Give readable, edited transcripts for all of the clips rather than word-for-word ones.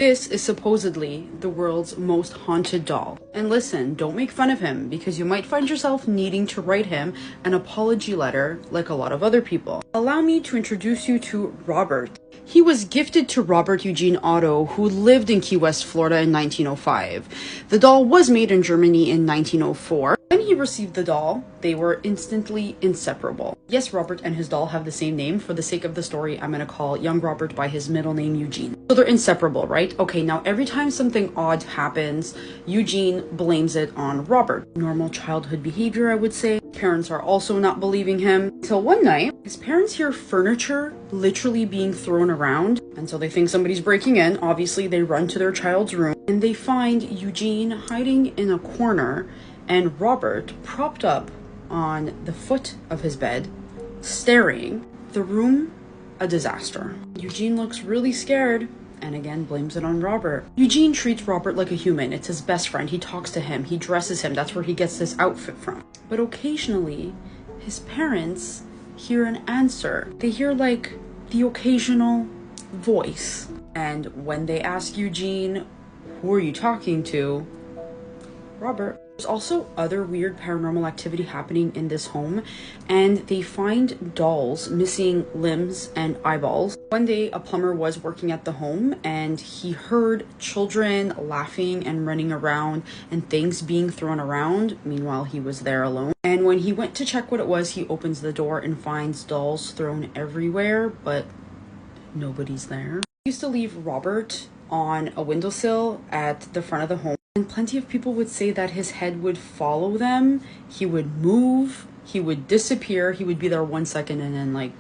This is supposedly the world's most haunted doll. And listen, don't make fun of him because you might find yourself needing to write him an apology letter like a lot of other people. Allow me to introduce you to Robert. He was gifted to Robert Eugene Otto, who lived in Key West, Florida in 1905. The doll was made in Germany in 1904. When he received the doll, they were instantly inseparable. Yes, Robert and his doll have the same name. For the sake of the story, I'm going to call young Robert by his middle name, Eugene. So they're inseparable, right? Okay, now every time something odd happens, Eugene blames it on Robert. Normal childhood behavior, I would say. Parents are also not believing him. Until one night, his parents hear furniture literally being thrown around. And so they think somebody's breaking in. Obviously, they run to their child's room and they find Eugene hiding in a corner and Robert propped up on the foot of his bed, staring. The room, a disaster. Eugene looks really scared and again blames it on Robert. Eugene treats Robert like a human. It's his best friend. He talks to him. He dresses him. That's where he gets this outfit from. But occasionally, his parents hear an answer. They hear like the occasional voice. And when they ask Eugene, who are you talking to? Robert. There's also other weird paranormal activity happening in this home, and they find dolls missing limbs and eyeballs. One day, a plumber was working at the home and he heard children laughing and running around and things being thrown around. Meanwhile, he was there alone. And when he went to check what it was, he opens the door and finds dolls thrown everywhere, but nobody's there. He used to leave Robert on a windowsill at the front of the home. And plenty of people would say that his head would follow them. He would move, he would disappear, he would be there 1 second and then like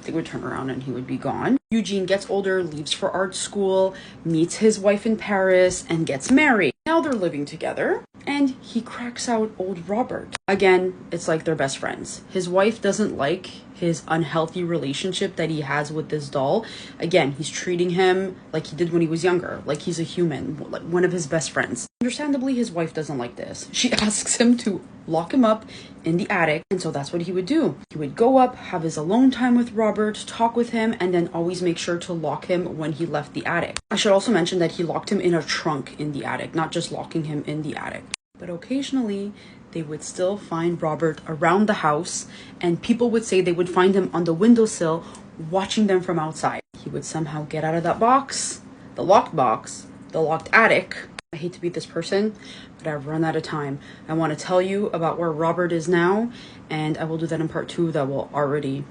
they would turn around and he would be gone. Eugene gets older, leaves for art school, meets his wife in Paris, and gets married. Now they're living together and he cracks out old Robert. Again, it's like they're best friends. His wife doesn't like his unhealthy relationship that he has with this doll. Again, he's treating him like he did when he was younger, like he's a human, like one of his best friends. Understandably, his wife doesn't like this. She asks him to lock him up in the attic, and so that's what he would do. He would go up, have his alone time with Robert, talk with him, and then always make sure to lock him when he left the attic. I should also mention that he locked him in a trunk in the attic, not just locking him in the attic. But occasionally, they would still find Robert around the house, and people would say they would find him on the windowsill watching them from outside. He would somehow get out of that box, the locked attic. I hate to be this person, but I've run out of time. I want to tell you about where Robert is now, and I will do that in part 2 that will already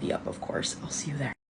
be up, of course. I'll see you there.